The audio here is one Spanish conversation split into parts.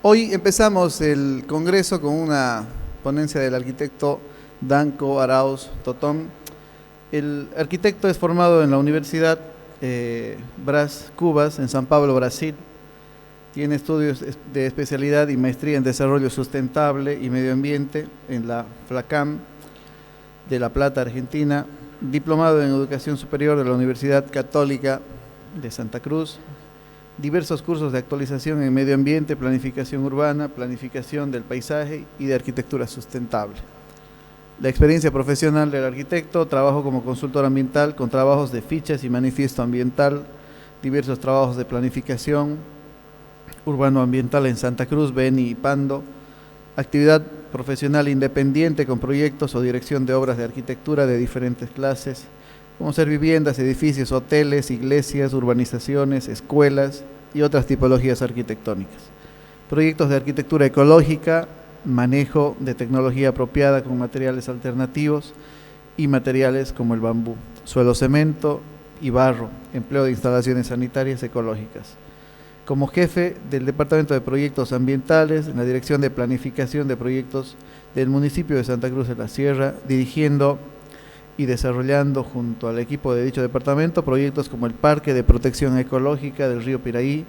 Hoy empezamos el congreso con una ponencia del arquitecto Danco Arauz Totom. El arquitecto es formado en la Universidad Brás Cubas, en San Pablo, Brasil. Tiene estudios de especialidad y maestría en desarrollo sustentable y medio ambiente en la FLACAM de La Plata, Argentina. Diplomado en educación superior de la Universidad Católica de Santa Cruz. Diversos cursos de actualización en medio ambiente, planificación urbana, planificación del paisaje y de arquitectura sustentable. La experiencia profesional del arquitecto: trabajo como consultor ambiental con trabajos de fichas y manifiesto ambiental, diversos trabajos de planificación urbano-ambiental en Santa Cruz, Beni y Pando, actividad profesional independiente con proyectos o dirección de obras de arquitectura de diferentes clases, como ser viviendas, edificios, hoteles, iglesias, urbanizaciones, escuelas y otras tipologías arquitectónicas. Proyectos de arquitectura ecológica, manejo de tecnología apropiada con materiales alternativos y materiales como el bambú, suelo cemento y barro, empleo de instalaciones sanitarias ecológicas. Como jefe del Departamento de Proyectos Ambientales, en la Dirección de Planificación de Proyectos del municipio de Santa Cruz de la Sierra, dirigiendo y desarrollando junto al equipo de dicho departamento proyectos como el Parque de Protección Ecológica del Río Piraí,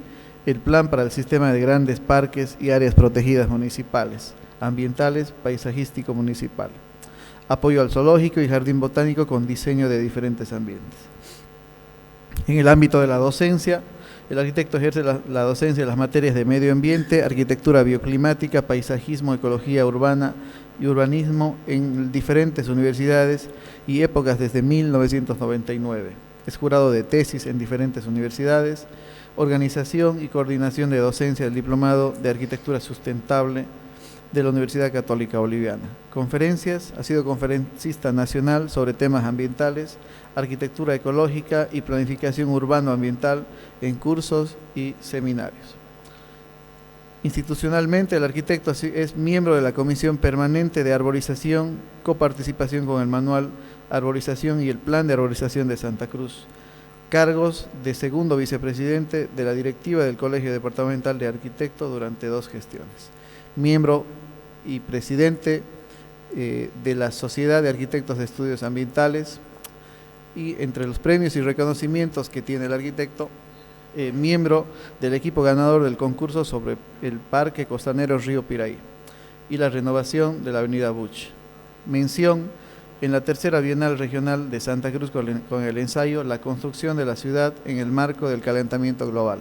el Plan para el Sistema de Grandes Parques y Áreas Protegidas Municipales, Ambientales, Paisajístico Municipal, apoyo al zoológico y jardín botánico con diseño de diferentes ambientes. En el ámbito de la docencia, el arquitecto ejerce la docencia en las materias de medio ambiente, arquitectura bioclimática, paisajismo, ecología urbana y urbanismo en diferentes universidades y épocas desde 1999. Es jurado de tesis en diferentes universidades, organización y coordinación de docencia del Diplomado de Arquitectura Sustentable de la Universidad Católica Boliviana. Conferencias: ha sido conferencista nacional sobre temas ambientales, arquitectura ecológica y planificación urbano-ambiental en cursos y seminarios. Institucionalmente, el arquitecto es miembro de la Comisión Permanente de Arborización, coparticipación con el Manual Arborización y el Plan de Arborización de Santa Cruz. Cargos de segundo vicepresidente de la directiva del Colegio Departamental de Arquitectos durante 2 gestiones. Miembro y presidente de la Sociedad de Arquitectos de Estudios Ambientales. Y entre los premios y reconocimientos que tiene el arquitecto, miembro del equipo ganador del concurso sobre el Parque Costanero Río Piraí y la renovación de la Avenida Buch. Mención en la tercera Bienal Regional de Santa Cruz con el ensayo La construcción de la ciudad en el marco del calentamiento global.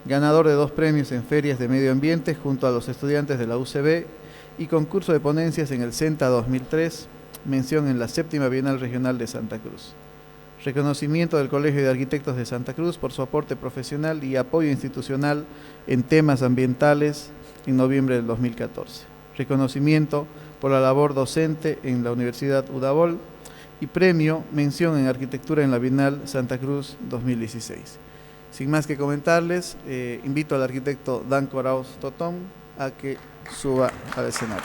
Ganador de 2 premios en ferias de medio ambiente junto a los estudiantes de la UCB y concurso de ponencias en el CENTA 2003, mención en la séptima Bienal Regional de Santa Cruz. Reconocimiento del Colegio de Arquitectos de Santa Cruz por su aporte profesional y apoyo institucional en temas ambientales en noviembre del 2014. Reconocimiento por la labor docente en la Universidad Udabol y premio mención en arquitectura en la Bienal Santa Cruz 2016. Sin más que comentarles, invito al arquitecto Danco Arauz Totom a que suba al escenario.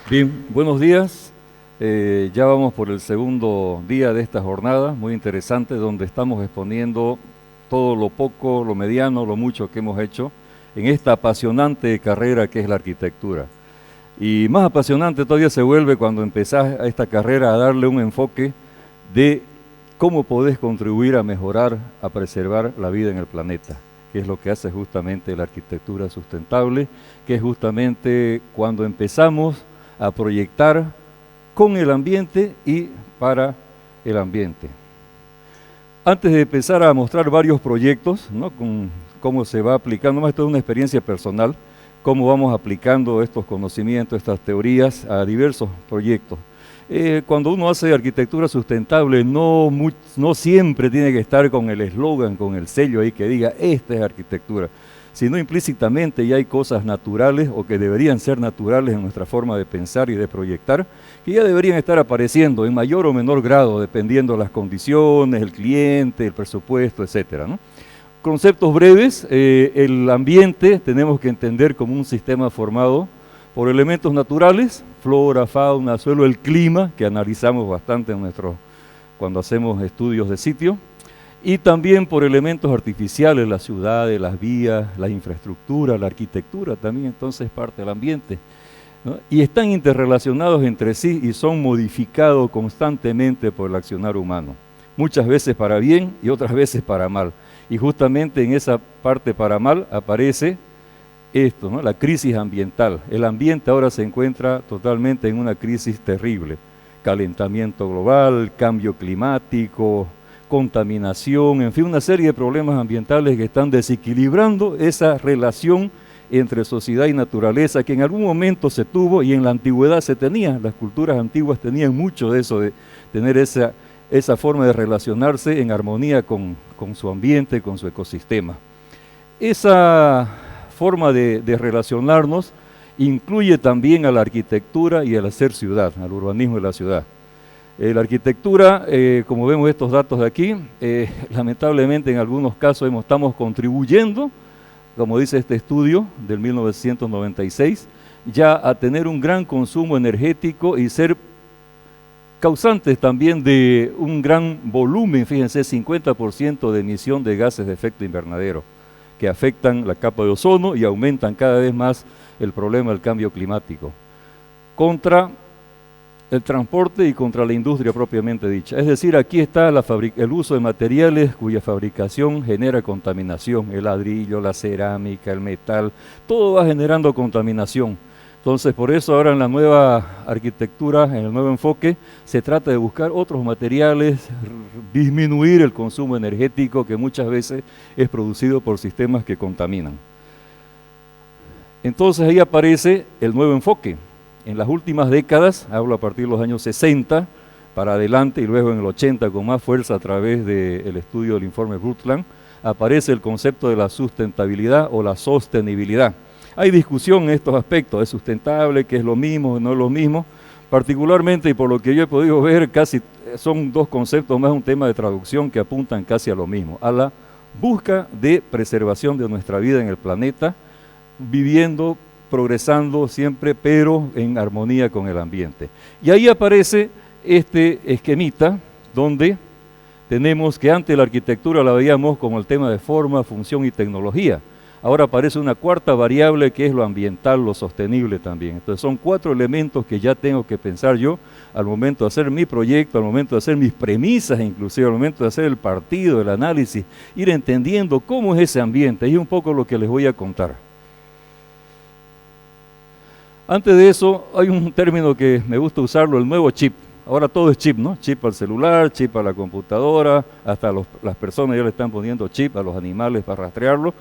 Bien, buenos días. Ya vamos por el segundo día de esta jornada, muy interesante, donde estamos exponiendo todo lo poco, lo mediano, lo mucho que hemos hecho en esta apasionante carrera que es la arquitectura. Y más apasionante todavía se vuelve cuando empezás a esta carrera a darle un enfoque de cómo podés contribuir a mejorar, a preservar la vida en el planeta, que es lo que hace justamente la arquitectura sustentable, que es justamente cuando empezamos a proyectar con el ambiente y para el ambiente. Antes de empezar a mostrar varios proyectos, ¿no?, con cómo se va aplicando, más esto es una experiencia personal, cómo vamos aplicando estos conocimientos, estas teorías a diversos proyectos. Cuando uno hace arquitectura sustentable, no siempre tiene que estar con el eslogan, con el sello ahí que diga, esta es arquitectura, sino implícitamente ya hay cosas naturales o que deberían ser naturales en nuestra forma de pensar y de proyectar, que ya deberían estar apareciendo en mayor o menor grado, dependiendo de las condiciones, el cliente, el presupuesto, etcétera, ¿no? Conceptos breves: el ambiente tenemos que entender como un sistema formado por elementos naturales, flora, fauna, suelo, el clima, que analizamos bastante en nuestros cuando hacemos estudios de sitio, y también por elementos artificiales, las ciudades, las vías, la infraestructura, la arquitectura también, entonces parte del ambiente, ¿no? Y están interrelacionados entre sí y son modificados constantemente por el accionar humano, muchas veces para bien y otras veces para mal. Y justamente en esa parte para mal aparece esto, ¿no? La crisis ambiental. El ambiente ahora se encuentra totalmente en una crisis terrible. Calentamiento global, cambio climático, contaminación, en fin, una serie de problemas ambientales que están desequilibrando esa relación entre sociedad y naturaleza que en algún momento se tuvo y en la antigüedad se tenía. Las culturas antiguas tenían mucho de eso, de tener esa forma de relacionarse en armonía con su ambiente, con su ecosistema. Esa forma de relacionarnos incluye también a la arquitectura y al hacer ciudad, al urbanismo de la ciudad. La arquitectura, como vemos estos datos de aquí, lamentablemente en algunos casos estamos contribuyendo, como dice este estudio del 1996, ya a tener un gran consumo energético y ser causantes también de un gran volumen, fíjense, 50% de emisión de gases de efecto invernadero, que afectan la capa de ozono y aumentan cada vez más el problema del cambio climático, contra el transporte y contra la industria propiamente dicha. Es decir, aquí está el uso de materiales cuya fabricación genera contaminación, el ladrillo, la cerámica, el metal, todo va generando contaminación. Entonces, por eso ahora en la nueva arquitectura, en el nuevo enfoque, se trata de buscar otros materiales, disminuir el consumo energético que muchas veces es producido por sistemas que contaminan. Entonces ahí aparece el nuevo enfoque. En las últimas décadas, hablo a partir de los años 60 para adelante y luego en el 80 con más fuerza a través del estudio del informe Brundtland, aparece el concepto de la sustentabilidad o la sostenibilidad. Hay discusión en estos aspectos, ¿es sustentable, qué es lo mismo, no es lo mismo? Particularmente, y por lo que yo he podido ver, casi son dos conceptos más un tema de traducción que apuntan casi a lo mismo, a la búsqueda de preservación de nuestra vida en el planeta, viviendo, progresando siempre, pero en armonía con el ambiente. Y ahí aparece este esquemita donde tenemos que antes la arquitectura la veíamos como el tema de forma, función y tecnología. Ahora aparece una cuarta variable que es lo ambiental, lo sostenible también. Entonces son 4 elementos que ya tengo que pensar yo al momento de hacer mi proyecto, al momento de hacer mis premisas, inclusive al momento de hacer el partido, el análisis, ir entendiendo cómo es ese ambiente. Y un poco lo que les voy a contar. Antes de eso, hay un término que me gusta usarlo, el nuevo chip. Ahora todo es chip, ¿no? Chip al celular, chip a la computadora, hasta las personas ya le están poniendo chip a los animales para rastrearlo.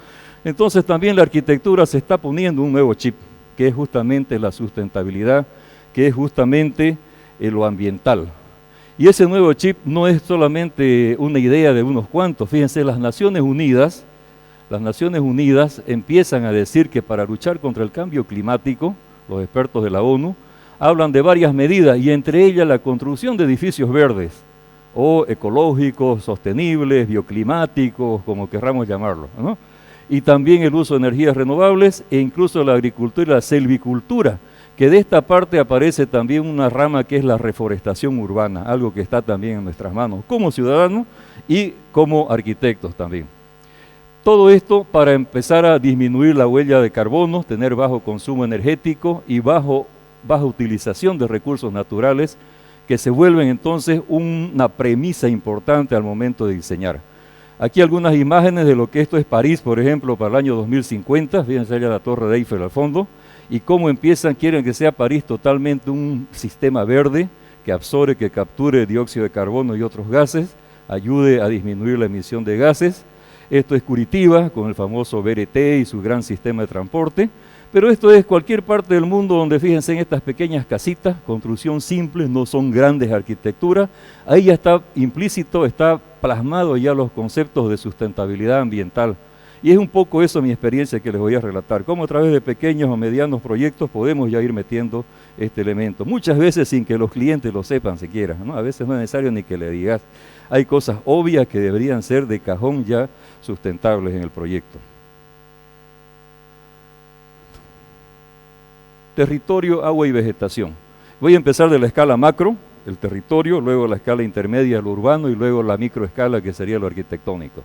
Entonces también la arquitectura se está poniendo un nuevo chip, que es justamente la sustentabilidad, que es justamente lo ambiental. Y ese nuevo chip no es solamente una idea de unos cuantos. Fíjense, las Naciones Unidas empiezan a decir que para luchar contra el cambio climático, los expertos de la ONU, hablan de varias medidas y entre ellas la construcción de edificios verdes o ecológicos, sostenibles, bioclimáticos, como querramos llamarlo, ¿no? Y también el uso de energías renovables e incluso la agricultura y la selvicultura, que de esta parte aparece también una rama que es la reforestación urbana, algo que está también en nuestras manos como ciudadanos y como arquitectos también. Todo esto para empezar a disminuir la huella de carbono, tener bajo consumo energético y baja utilización de recursos naturales que se vuelven entonces una premisa importante al momento de diseñar. Aquí algunas imágenes de lo que esto es París, por ejemplo, para el año 2050, fíjense allá la Torre de Eiffel al fondo, y cómo quieren que sea París totalmente un sistema verde que absorbe, que capture dióxido de carbono y otros gases, ayude a disminuir la emisión de gases. Esto es Curitiba, con el famoso BRT y su gran sistema de transporte, pero esto es cualquier parte del mundo donde fíjense en estas pequeñas casitas, construcción simple, no son grandes arquitecturas, ahí ya está implícito, está plasmado ya los conceptos de sustentabilidad ambiental. Y es un poco eso mi experiencia que les voy a relatar, cómo a través de pequeños o medianos proyectos podemos ya ir metiendo este elemento, muchas veces sin que los clientes lo sepan siquiera, ¿no? A veces no es necesario ni que le digas, hay cosas obvias que deberían ser de cajón ya sustentables en el proyecto. Territorio, agua y vegetación. Voy a empezar de la escala macro, el territorio, luego la escala intermedia, lo urbano, y luego la microescala, que sería lo arquitectónico.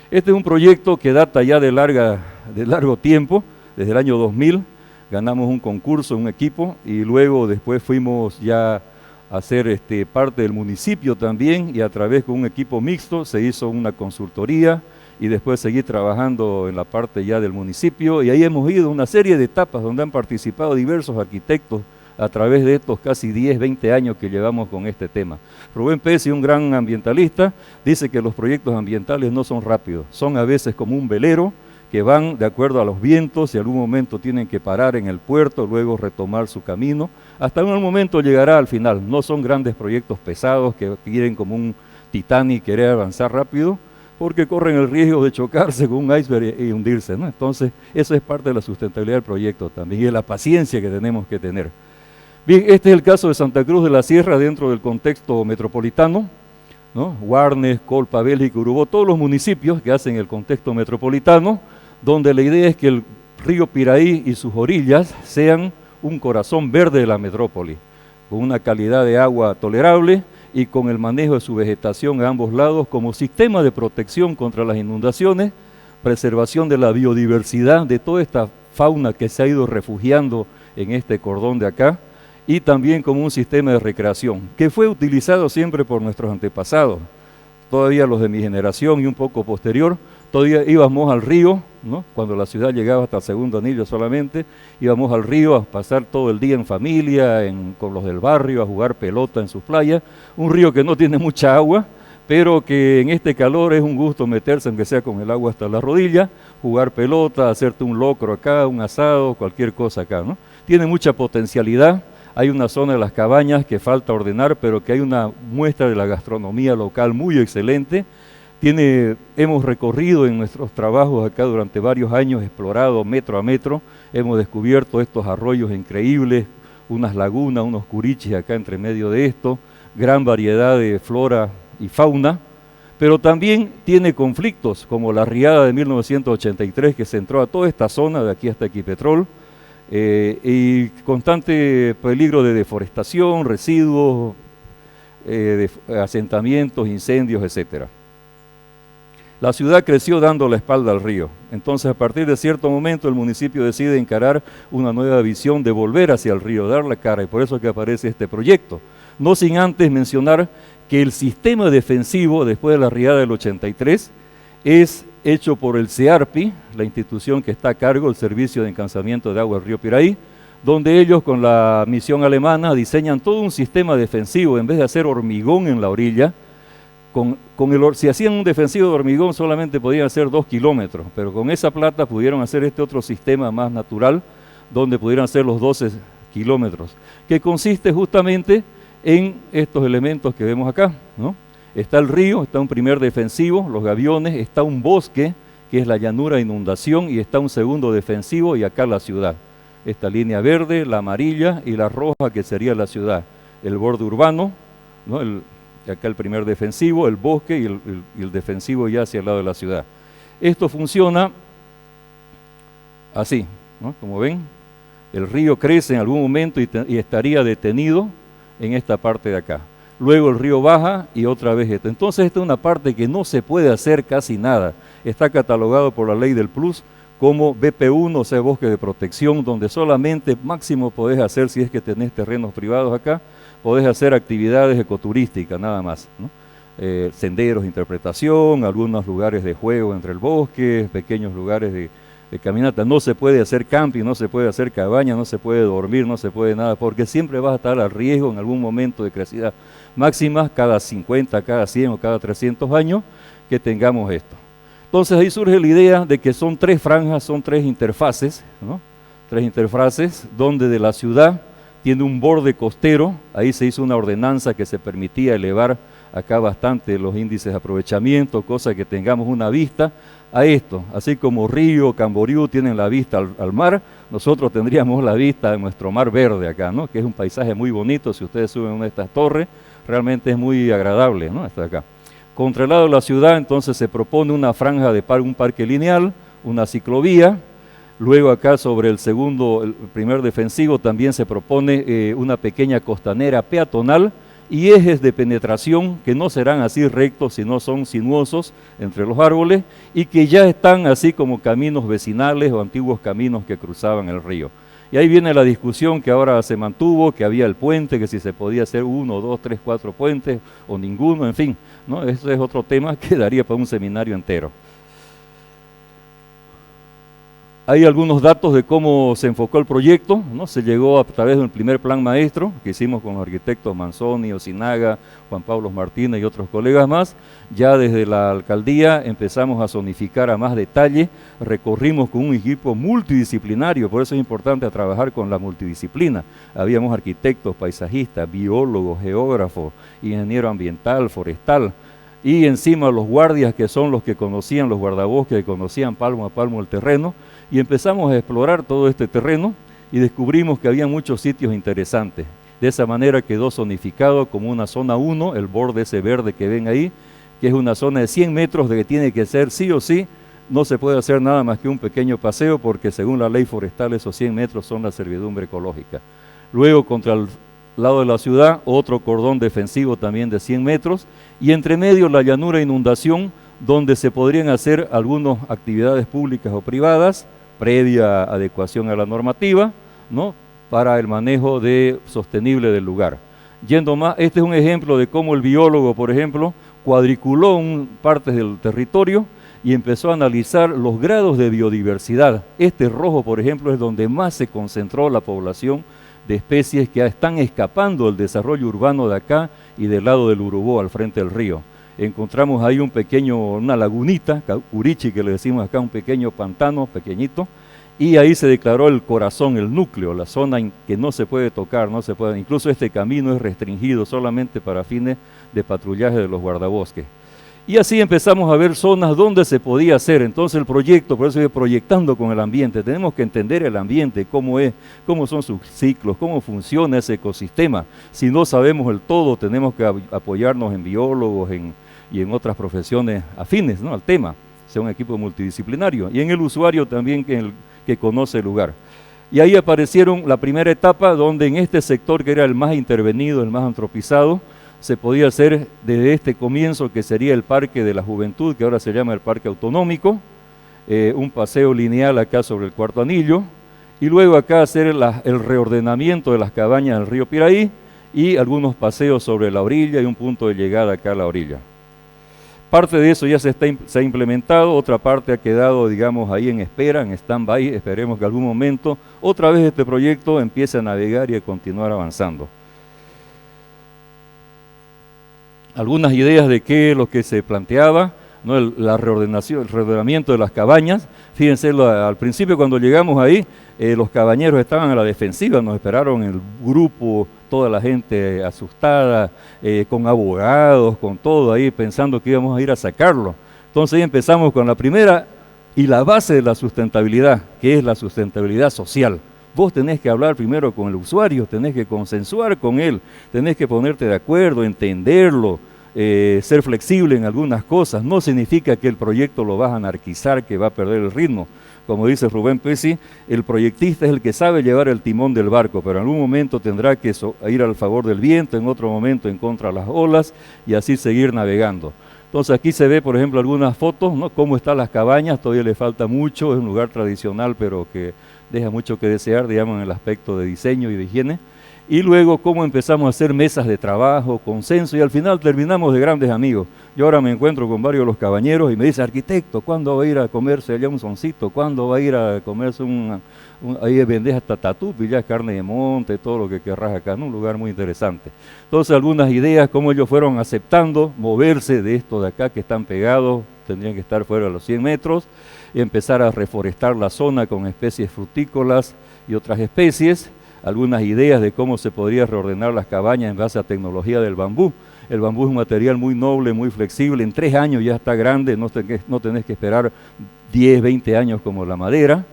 Este es un proyecto que data ya de largo tiempo, desde el año 2000, ganamos un concurso, un equipo, y luego después fuimos ya a ser parte del municipio también, y a través de un equipo mixto se hizo una consultoría, y después seguí trabajando en la parte ya del municipio, y ahí hemos ido una serie de etapas donde han participado diversos arquitectos a través de estos casi 10, 20 años que llevamos con este tema. Rubén Pérez, un gran ambientalista, dice que los proyectos ambientales no son rápidos, son a veces como un velero que van de acuerdo a los vientos, y en algún momento tienen que parar en el puerto, luego retomar su camino, hasta en un momento llegará al final. No son grandes proyectos pesados que quieren como un Titanic querer avanzar rápido, porque corren el riesgo de chocarse con un iceberg y hundirse, ¿no? Entonces, eso es parte de la sustentabilidad del proyecto también, y de la paciencia que tenemos que tener. Bien, este es el caso de Santa Cruz de la Sierra dentro del contexto metropolitano, ¿no? Guarnes, Colpa, Bélgica, Urubó, todos los municipios que hacen el contexto metropolitano, donde la idea es que el río Piraí y sus orillas sean un corazón verde de la metrópoli, con una calidad de agua tolerable y con el manejo de su vegetación a ambos lados como sistema de protección contra las inundaciones, preservación de la biodiversidad de toda esta fauna que se ha ido refugiando en este cordón de acá, y también como un sistema de recreación, que fue utilizado siempre por nuestros antepasados. Todavía los de mi generación y un poco posterior, todavía íbamos al río, ¿no? Cuando la ciudad llegaba hasta el segundo anillo solamente, íbamos al río a pasar todo el día en familia, con los del barrio, a jugar pelota en sus playas. Un río que no tiene mucha agua, pero que en este calor es un gusto meterse, aunque sea con el agua hasta la rodilla, jugar pelota, hacerte un locro acá, un asado, cualquier cosa acá, ¿no? Tiene mucha potencialidad. Hay una zona de las cabañas que falta ordenar, pero que hay una muestra de la gastronomía local muy excelente. Hemos recorrido en nuestros trabajos acá durante varios años, explorado metro a metro, hemos descubierto estos arroyos increíbles, unas lagunas, unos curichis acá entre medio de esto, gran variedad de flora y fauna, pero también tiene conflictos, como la riada de 1983 que centró a toda esta zona de aquí hasta Equipetrol, y constante peligro de deforestación, residuos, asentamientos, incendios, etcétera. La ciudad creció dando la espalda al río, entonces a partir de cierto momento el municipio decide encarar una nueva visión de volver hacia el río, dar la cara, y por eso es que aparece este proyecto. No sin antes mencionar que el sistema defensivo después de la riada del 83 es hecho por el CEARPI, la institución que está a cargo del Servicio de Encauzamiento de Agua del Río Piraí, donde ellos con la misión alemana diseñan todo un sistema defensivo. En vez de hacer hormigón en la orilla, si hacían un defensivo de hormigón solamente podían hacer 2 kilómetros, pero con esa plata pudieron hacer este otro sistema más natural, donde pudieran hacer los 12 kilómetros, que consiste justamente en estos elementos que vemos acá, ¿no? Está el río, está un primer defensivo, los gaviones, está un bosque, que es la llanura de inundación, y está un segundo defensivo, y acá la ciudad. Esta línea verde, la amarilla y la roja, que sería la ciudad. El borde urbano, ¿no? Acá el primer defensivo, el bosque y el defensivo ya hacia el lado de la ciudad. Esto funciona así, ¿no? Como ven, el río crece en algún momento y estaría detenido en esta parte de acá. Luego el río baja y otra vez esto. Entonces esta es una parte que no se puede hacer casi nada. Está catalogado por la ley del Plus como BP1, o sea, bosque de protección, donde solamente máximo podés hacer, si es que tenés terrenos privados acá, podés hacer actividades ecoturísticas, nada más, ¿no? Senderos de interpretación, algunos lugares de juego entre el bosque, pequeños lugares de caminata. No se puede hacer camping, no se puede hacer cabaña, no se puede dormir, no se puede nada, porque siempre vas a estar al riesgo en algún momento de crecida máxima, cada 50, cada 100 o cada 300 años, que tengamos esto. Entonces ahí surge la idea de que son 3 franjas, son 3 interfaces, ¿no? 3 interfaces, donde de la ciudad tiene un borde costero. Ahí se hizo una ordenanza que se permitía elevar acá bastante los índices de aprovechamiento, cosa que tengamos una vista a esto. Así como Río, Camboriú tienen la vista al mar, nosotros tendríamos la vista de nuestro mar verde acá, ¿no? Que es un paisaje muy bonito. Si ustedes suben una de estas torres, realmente es muy agradable, ¿no? Hasta acá. Contra el lado de la ciudad, entonces se propone una franja de un parque lineal, una ciclovía. Luego acá sobre el primer defensivo también se propone una pequeña costanera peatonal y ejes de penetración que no serán así rectos, sino son sinuosos entre los árboles y que ya están así como caminos vecinales o antiguos caminos que cruzaban el río. Y ahí viene la discusión que ahora se mantuvo, que había el puente, que si se podía hacer 1, 2, 3, 4 puentes o ninguno, en fin, ¿no? Ese es otro tema que daría para un seminario entero. Hay algunos datos de cómo se enfocó el proyecto, ¿no? Se llegó a través del primer plan maestro que hicimos con los arquitectos Manzoni, Osinaga, Juan Pablo Martínez y otros colegas más. Ya desde la alcaldía empezamos a zonificar a más detalle, recorrimos con un equipo multidisciplinario, por eso es importante trabajar con la multidisciplina. Habíamos arquitectos, paisajistas, biólogos, geógrafos, ingeniero ambiental, forestal, y encima los guardias que son los que conocían, los guardabosques que conocían palmo a palmo el terreno, y empezamos a explorar todo este terreno y descubrimos que había muchos sitios interesantes. De esa manera quedó zonificado como una zona 1, el borde ese verde que ven ahí, que es una zona de 100 metros de que tiene que ser sí o sí, no se puede hacer nada más que un pequeño paseo porque según la ley forestal esos 100 metros son la servidumbre ecológica. Luego contra el lado de la ciudad otro cordón defensivo también de 100 metros y entre medio la llanura inundación donde se podrían hacer algunas actividades públicas o privadas previa adecuación a la normativa, ¿no? Para el manejo sostenible del lugar. Yendo más, este es un ejemplo de cómo el biólogo, por ejemplo, cuadriculó partes del territorio y empezó a analizar los grados de biodiversidad. Este rojo, por ejemplo, es donde más se concentró la población de especies que están escapando del desarrollo urbano de acá y del lado del Urubó, al frente del río. Encontramos ahí una lagunita, Urichi que le decimos acá, un pequeño pantano pequeñito, y ahí se declaró el corazón, el núcleo, la zona en que no se puede tocar, incluso este camino es restringido solamente para fines de patrullaje de los guardabosques. Y así empezamos a ver zonas donde se podía hacer. Entonces el proyecto, por eso estoy proyectando con el ambiente, tenemos que entender el ambiente, cómo son sus ciclos, cómo funciona ese ecosistema. Si no sabemos el todo, tenemos que apoyarnos en biólogos y en otras profesiones afines, ¿no?, al tema, sea un equipo multidisciplinario. Y en el usuario también que conoce el lugar. Y ahí aparecieron la primera etapa donde en este sector que era el más intervenido, el más antropizado, se podía hacer desde este comienzo que sería el Parque de la Juventud, que ahora se llama el Parque Autonómico, un paseo lineal acá sobre el Cuarto Anillo, y luego acá hacer el reordenamiento de las cabañas del río Piraí y algunos paseos sobre la orilla y un punto de llegada acá a la orilla. Parte de eso ya se ha implementado, otra parte ha quedado, digamos, ahí en espera, en stand-by. Esperemos que algún momento otra vez este proyecto empiece a navegar y a continuar avanzando. Algunas ideas de qué es lo que se planteaba, ¿no? El reordenamiento de las cabañas. Fíjense, al principio cuando llegamos ahí, los cabañeros estaban a la defensiva, nos esperaron el grupo, toda la gente asustada, con abogados, con todo ahí, pensando que íbamos a ir a sacarlo. Entonces ahí empezamos con la primera y la base de la sustentabilidad, que es la sustentabilidad social. Vos tenés que hablar primero con el usuario, tenés que consensuar con él, tenés que ponerte de acuerdo, entenderlo, ser flexible en algunas cosas. No significa que el proyecto lo vas a anarquizar, que va a perder el ritmo. Como dice Rubén Pesci, el proyectista es el que sabe llevar el timón del barco, pero en algún momento tendrá que ir al favor del viento, en otro momento en contra de las olas y así seguir navegando. Entonces aquí se ve, por ejemplo, algunas fotos, ¿no?, cómo están las cabañas, todavía le falta mucho, es un lugar tradicional, pero que deja mucho que desear, digamos, en el aspecto de diseño y de higiene. Y luego cómo empezamos a hacer mesas de trabajo, consenso, y al final terminamos de grandes amigos. Yo ahora me encuentro con varios de los cabañeros y me dicen, arquitecto, ¿cuándo va a ir a comerse allá un soncito? ¿Cuándo va a ir a comerse ahí vendés hasta tatupi, ya carne de monte, todo lo que querrás acá, ¿no? Un lugar muy interesante. Entonces algunas ideas, cómo ellos fueron aceptando moverse de esto de acá que están pegados, tendrían que estar fuera de los 100 metros, y empezar a reforestar la zona con especies frutícolas y otras especies. Algunas ideas de cómo se podría reordenar las cabañas en base a tecnología del bambú. El bambú es un material muy noble, muy flexible, en 3 años ya está grande, no tenés que esperar 10, 20 años como la madera.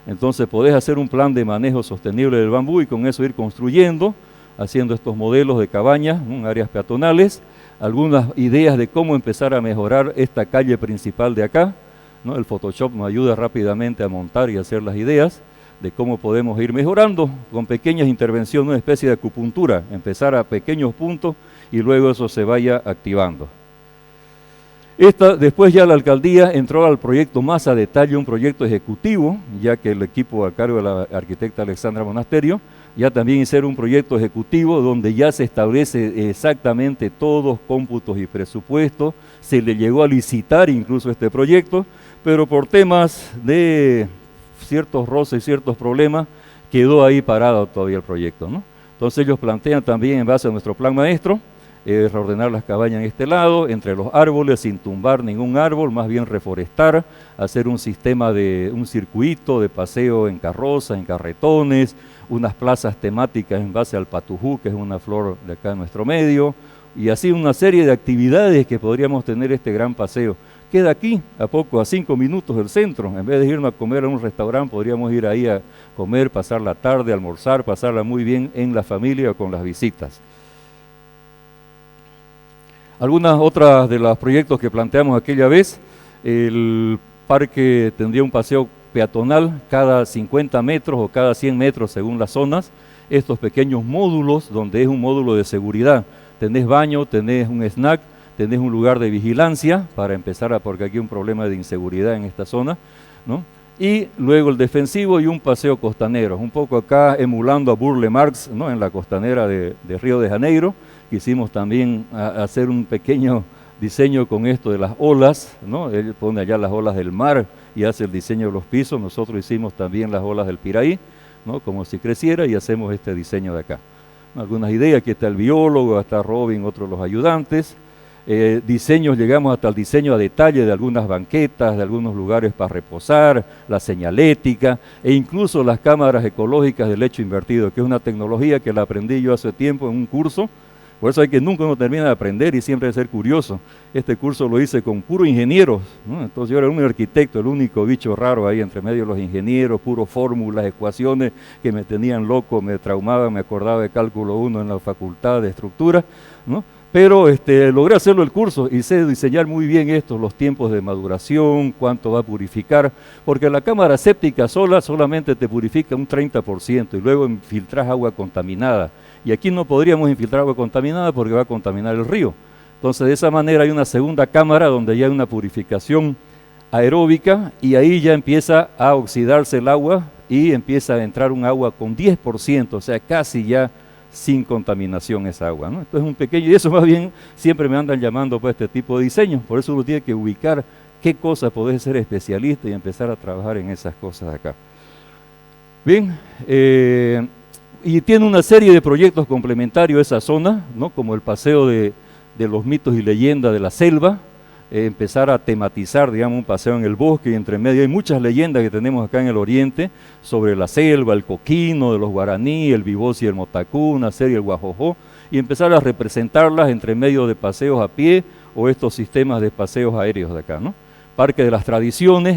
Entonces podés hacer un plan de manejo sostenible del bambú y con eso ir construyendo, haciendo estos modelos de cabañas, áreas peatonales, algunas ideas de cómo empezar a mejorar esta calle principal de acá, ¿no? El Photoshop nos ayuda rápidamente a montar y hacer las ideas. de cómo podemos ir mejorando con pequeñas intervenciones, una especie de acupuntura, empezar a pequeños puntos y luego eso se vaya activando. Después ya la alcaldía entró al proyecto más a detalle, un proyecto ejecutivo, ya que el equipo a cargo de la arquitecta Alexandra Monasterio, ya también hicieron un proyecto ejecutivo donde ya se establece exactamente todos cómputos y presupuestos, se le llegó a licitar incluso este proyecto, pero por temas de ciertos roces, ciertos problemas, quedó ahí parado todavía el proyecto, ¿no? Entonces ellos plantean también en base a nuestro plan maestro, reordenar las cabañas en este lado, entre los árboles, sin tumbar ningún árbol, más bien reforestar, hacer un sistema de un circuito de paseo en carroza, en carretones, unas plazas temáticas en base al patujú, que es una flor de acá en nuestro medio, y así una serie de actividades que podríamos tener este gran paseo. Queda aquí, a 5 minutos del centro. En vez de irnos a comer a un restaurante, podríamos ir ahí a comer, pasar la tarde, almorzar, pasarla muy bien en la familia o con las visitas. Algunas otras de los proyectos que planteamos aquella vez, el parque tendría un paseo peatonal cada 50 metros o cada 100 metros según las zonas, estos pequeños módulos donde es un módulo de seguridad, tenés baño, tenés un snack, tenés un lugar de vigilancia para empezar, porque aquí hay un problema de inseguridad en esta zona, ¿no? Y luego el defensivo y un paseo costanero, un poco acá emulando a Burle Marx, ¿no? En la costanera de Río de Janeiro. Quisimos también hacer un pequeño diseño con esto de las olas, ¿no? Él pone allá las olas del mar y hace el diseño de los pisos, nosotros hicimos también las olas del Piraí, ¿no? Como si creciera, y hacemos este diseño de acá. Algunas ideas, aquí está el biólogo, está Robin, otros los ayudantes. Diseños, llegamos hasta el diseño a detalle de algunas banquetas, de algunos lugares para reposar, la señalética e incluso las cámaras ecológicas del lecho invertido, que es una tecnología que la aprendí yo hace tiempo en un curso. Por eso hay que nunca uno termina de aprender y siempre de ser curioso. Este curso lo hice con puros ingenieros, ¿no? Entonces yo era un arquitecto, el único bicho raro ahí entre medio de los ingenieros, puros fórmulas, ecuaciones que me tenían loco, me traumaban, me acordaba de cálculo 1 en la facultad de estructura, ¿no? Pero logré hacerlo el curso y sé diseñar muy bien esto, los tiempos de maduración, cuánto va a purificar, porque la cámara séptica solamente te purifica un 30% y luego infiltras agua contaminada. Y aquí no podríamos infiltrar agua contaminada porque va a contaminar el río. Entonces de esa manera hay una segunda cámara donde ya hay una purificación aeróbica y ahí ya empieza a oxidarse el agua y empieza a entrar un agua con 10%, o sea, casi ya sin contaminación esa agua, ¿no? Entonces un pequeño, y eso más bien siempre me andan llamando para este tipo de diseño, por eso uno tiene que ubicar qué cosas podés ser especialista y empezar a trabajar en esas cosas acá. Bien, y tiene una serie de proyectos complementarios esa zona, ¿no? Como el paseo de los mitos y leyendas de la selva, empezar a tematizar, digamos, un paseo en el bosque, y entre medio hay muchas leyendas que tenemos acá en el oriente sobre la selva, el coquino de los guaraní, el bibosi y el motacú, una serie del guajojó, y empezar a representarlas entre medio de paseos a pie o estos sistemas de paseos aéreos de acá, ¿no? Parque de las Tradiciones,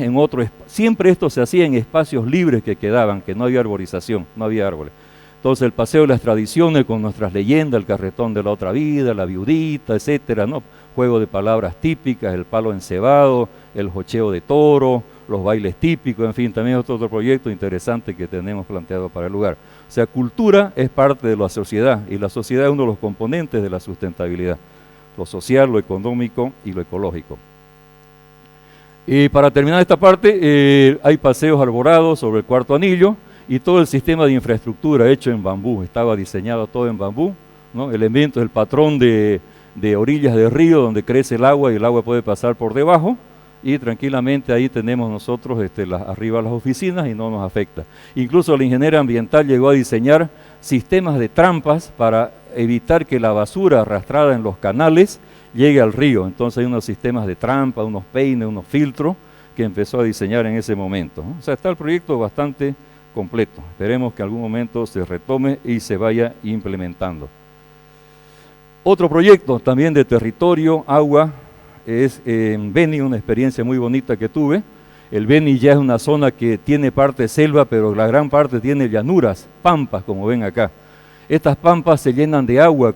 siempre esto se hacía en espacios libres que quedaban, que no había arborización, no había árboles. Entonces el paseo de las tradiciones con nuestras leyendas, el carretón de la otra vida, la viudita, etcétera, ¿no? Juego de palabras típicas, el palo encebado, el jocheo de toro, los bailes típicos, en fin, también otro proyecto interesante que tenemos planteado para el lugar. O sea, cultura es parte de la sociedad y la sociedad es uno de los componentes de la sustentabilidad, lo social, lo económico y lo ecológico. Y para terminar esta parte, hay paseos arborados sobre el Cuarto Anillo, y todo el sistema de infraestructura hecho en bambú, estaba diseñado todo en bambú, ¿no? Elementos, el patrón de orillas de río donde crece el agua y el agua puede pasar por debajo, y tranquilamente ahí tenemos nosotros arriba las oficinas y no nos afecta. Incluso la ingeniera ambiental llegó a diseñar sistemas de trampas para evitar que la basura arrastrada en los canales llegue al río. Entonces hay unos sistemas de trampa, unos peines, unos filtros que empezó a diseñar en ese momento, ¿no? O sea, está el proyecto bastante completo. Esperemos que en algún momento se retome y se vaya implementando. Otro proyecto también de territorio, agua, es en Beni, una experiencia muy bonita que tuve. El Beni ya es una zona que tiene parte selva, pero la gran parte tiene llanuras, pampas, como ven acá. Estas pampas se llenan de agua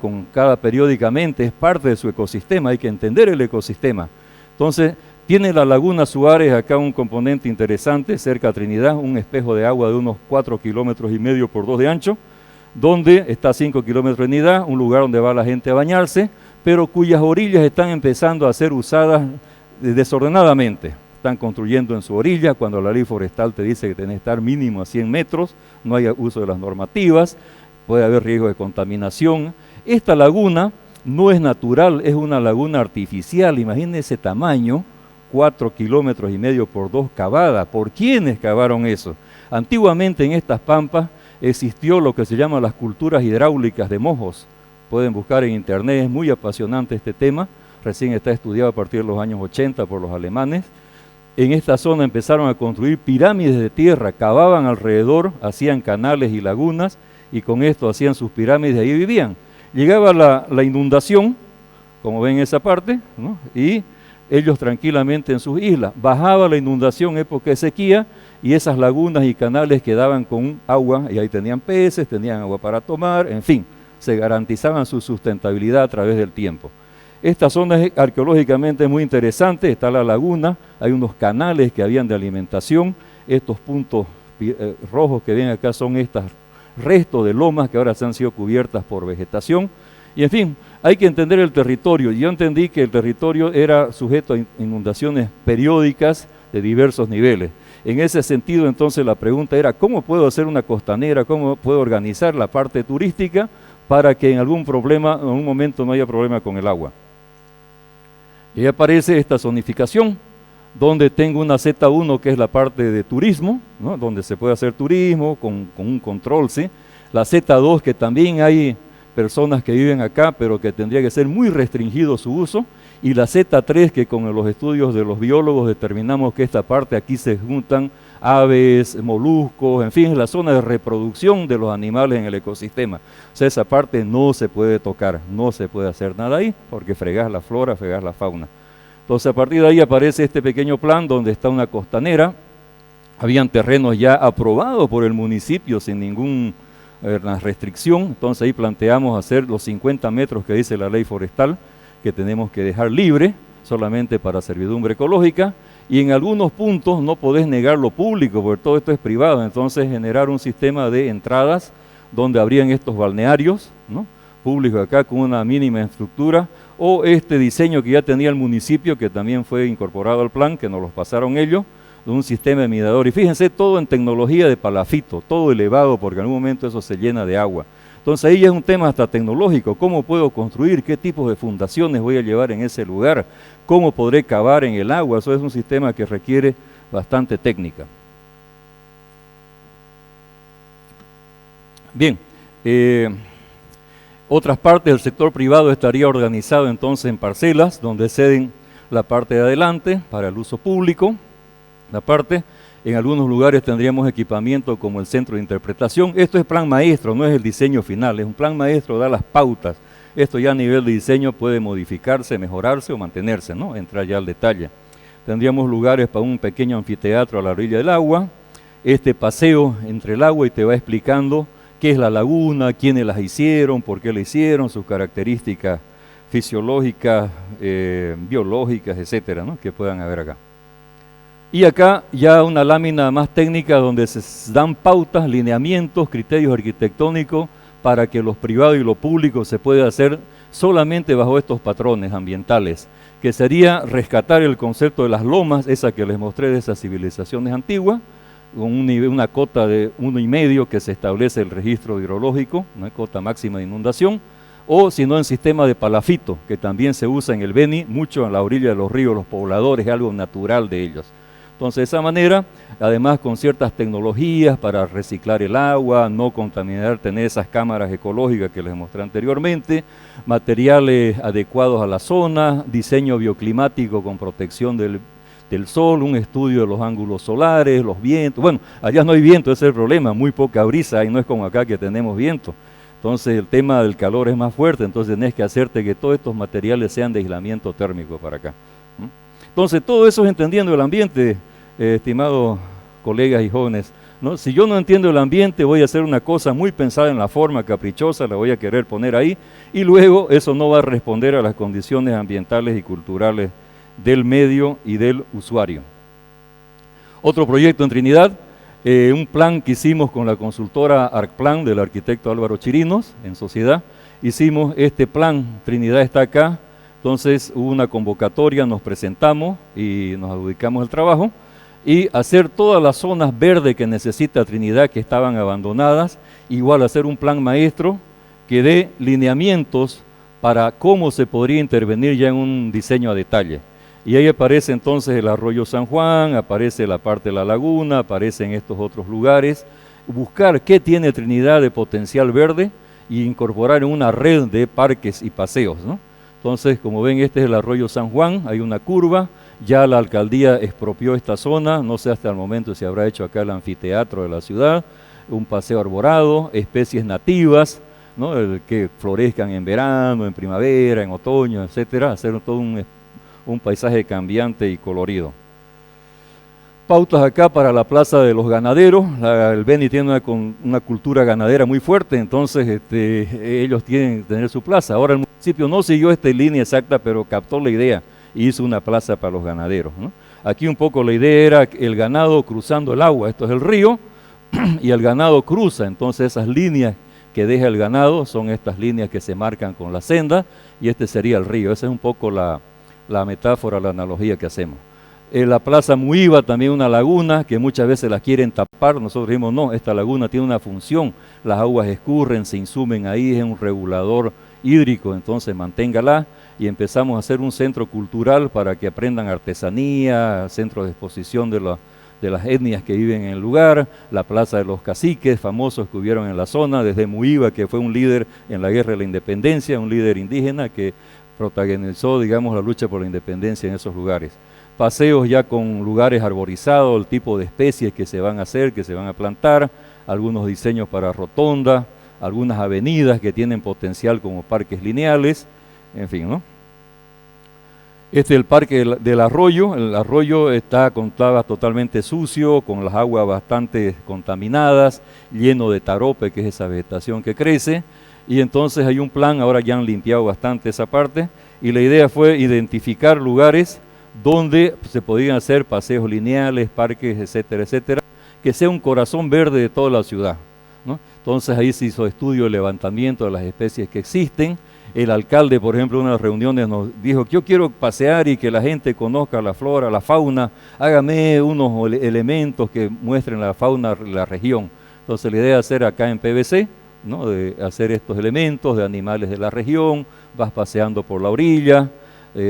periódicamente, es parte de su ecosistema, hay que entender el ecosistema. Entonces, Tiene la laguna Suárez acá un componente interesante, cerca a Trinidad, un espejo de agua de unos 4,5 kilómetros por 2 de ancho, donde está 5 kilómetros de unidad, un lugar donde va la gente a bañarse, pero cuyas orillas están empezando a ser usadas desordenadamente. Están construyendo en su orilla, cuando la ley forestal te dice que tenés que estar mínimo a 100 metros, no hay uso de las normativas, puede haber riesgo de contaminación. Esta laguna no es natural, es una laguna artificial, imagínense ese tamaño, 4,5 kilómetros por 2 cavada. ¿Por quiénes cavaron eso? Antiguamente en estas pampas existió lo que se llama las culturas hidráulicas de mojos. Pueden buscar en internet, es muy apasionante este tema, recién está estudiado a partir de los años 80 por los alemanes. En esta zona empezaron a construir pirámides de tierra, cavaban alrededor, hacían canales y lagunas, y con esto hacían sus pirámides y ahí vivían. Llegaba la inundación, como ven esa parte, ¿no? Y ellos tranquilamente en sus islas. Bajaba la inundación, época de sequía, y esas lagunas y canales quedaban con agua, y ahí tenían peces, tenían agua para tomar, en fin, se garantizaban su sustentabilidad a través del tiempo. Esta zona es arqueológicamente muy interesante, está la laguna, hay unos canales que habían de alimentación, estos puntos rojos que ven acá son estos restos de lomas que ahora se han sido cubiertas por vegetación, y en fin, hay que entender el territorio. Yo entendí que el territorio era sujeto a inundaciones periódicas de diversos niveles. En ese sentido, entonces, la pregunta era, ¿cómo puedo hacer una costanera? ¿Cómo puedo organizar la parte turística para que en algún momento no haya problema con el agua? Y ahí aparece esta zonificación, donde tengo una Z1 que es la parte de turismo, ¿no? Donde se puede hacer turismo con un control, ¿sí? La Z2 que también hay personas que viven acá, pero que tendría que ser muy restringido su uso, y la Z3 que con los estudios de los biólogos determinamos que esta parte aquí se juntan aves, moluscos, en fin, es la zona de reproducción de los animales en el ecosistema. O sea, esa parte no se puede tocar, no se puede hacer nada ahí, porque fregás la flora, fregás la fauna. Entonces a partir de ahí aparece este pequeño plan donde está una costanera, habían terrenos ya aprobados por el municipio sin ninguna restricción, entonces ahí planteamos hacer los 50 metros que dice la ley forestal, que tenemos que dejar libre, solamente para servidumbre ecológica, y en algunos puntos no podés negar lo público, porque todo esto es privado, entonces generar un sistema de entradas donde habrían estos balnearios, ¿no? Públicos acá con una mínima estructura, o este diseño que ya tenía el municipio, que también fue incorporado al plan, que nos los pasaron ellos, de un sistema de mirador. Y fíjense, todo en tecnología de palafito, todo elevado, porque en algún momento eso se llena de agua. Entonces ahí ya es un tema hasta tecnológico, cómo puedo construir, qué tipos de fundaciones voy a llevar en ese lugar, cómo podré cavar en el agua, eso es un sistema que requiere bastante técnica. Bien, otras partes del sector privado estaría organizado entonces en parcelas, donde ceden la parte de adelante para el uso público, la parte. En algunos lugares tendríamos equipamiento como el centro de interpretación. Esto es plan maestro, no es el diseño final, es un plan maestro, da las pautas. Esto ya a nivel de diseño puede modificarse, mejorarse o mantenerse, ¿no? Entrar ya al detalle. Tendríamos lugares para un pequeño anfiteatro a la orilla del agua, este paseo entre el agua y te va explicando qué es la laguna, quiénes las hicieron, por qué la hicieron, sus características fisiológicas, biológicas, etcétera, ¿no? Que puedan haber acá. Y acá ya una lámina más técnica donde se dan pautas, lineamientos, criterios arquitectónicos para que los privados y lo público se pueda hacer solamente bajo estos patrones ambientales, que sería rescatar el concepto de las lomas, esa que les mostré de esas civilizaciones antiguas, con una cota de 1,5 que se establece el registro hidrológico, una cota máxima de inundación, o si no en sistema de palafito, que también se usa en el Beni, mucho en la orilla de los ríos, los pobladores, es algo natural de ellos. Entonces, de esa manera, además con ciertas tecnologías para reciclar el agua, no contaminar, tener esas cámaras ecológicas que les mostré anteriormente, materiales adecuados a la zona, diseño bioclimático con protección del sol, un estudio de los ángulos solares, los vientos. Bueno, allá no hay viento, ese es el problema, muy poca brisa, y no es como acá que tenemos viento. Entonces, el tema del calor es más fuerte, entonces tenés que hacerte que todos estos materiales sean de aislamiento térmico para acá. Entonces, todo eso es entendiendo el ambiente, estimados colegas y jóvenes, ¿no? Si yo no entiendo el ambiente, voy a hacer una cosa muy pensada en la forma caprichosa, la voy a querer poner ahí, y luego eso no va a responder a las condiciones ambientales y culturales del medio y del usuario. Otro proyecto en Trinidad, un plan que hicimos con la consultora Arcplan del arquitecto Álvaro Chirinos, en sociedad. Hicimos este plan, Trinidad está acá, entonces hubo una convocatoria, nos presentamos y nos adjudicamos el trabajo, y hacer todas las zonas verdes que necesita Trinidad que estaban abandonadas, igual hacer un plan maestro que dé lineamientos para cómo se podría intervenir ya en un diseño a detalle. Y ahí aparece entonces el arroyo San Juan, aparece la parte de la laguna, aparecen estos otros lugares, buscar qué tiene Trinidad de potencial verde y incorporar en una red de parques y paseos, ¿no? Entonces, como ven, este es el arroyo San Juan, hay una curva, ya la alcaldía expropió esta zona, no sé hasta el momento si habrá hecho acá el anfiteatro de la ciudad, un paseo arborado, especies nativas, ¿no? Que florezcan en verano, en primavera, en otoño, etcétera, hacer todo un paisaje cambiante y colorido. Pautas acá para la plaza de los ganaderos. El Beni tiene una cultura ganadera muy fuerte, entonces ellos tienen que tener su plaza. Ahora el municipio no siguió esta línea exacta, pero captó la idea y hizo una plaza para los ganaderos, ¿no? Aquí un poco la idea era el ganado cruzando el agua, esto es el río, y el ganado cruza, entonces esas líneas que deja el ganado son estas líneas que se marcan con la senda, y este sería el río. Esa es un poco la metáfora, la analogía que hacemos. La Plaza Muiva, también una laguna que muchas veces la quieren tapar. Nosotros dijimos, no, esta laguna tiene una función, las aguas escurren, se insumen ahí, es un regulador hídrico, entonces manténgala. Y empezamos a hacer un centro cultural para que aprendan artesanía, centro de exposición de las etnias que viven en el lugar, la Plaza de los Caciques, famosos que hubieron en la zona, desde Muiva, que fue un líder en la Guerra de la Independencia, un líder indígena que protagonizó, digamos, la lucha por la independencia en esos lugares. Paseos ya con lugares arborizados, el tipo de especies que se van a hacer, que se van a plantar, algunos diseños para rotonda, algunas avenidas que tienen potencial como parques lineales, en fin, ¿no? Este es el parque del arroyo. El arroyo estaba totalmente sucio, con las aguas bastante contaminadas, lleno de tarope, que es esa vegetación que crece, y entonces hay un plan, ahora ya han limpiado bastante esa parte, y la idea fue identificar lugares donde se podían hacer paseos lineales, parques, etcétera, etcétera, que sea un corazón verde de toda la ciudad, ¿no? Entonces ahí se hizo estudio de levantamiento de las especies que existen. El alcalde, por ejemplo, en unas reuniones nos dijo, yo quiero pasear y que la gente conozca la flora, la fauna, hágame unos elementos que muestren la fauna de la región. Entonces la idea es hacer acá en PVC, ¿no? De hacer estos elementos de animales de la región, vas paseando por la orilla,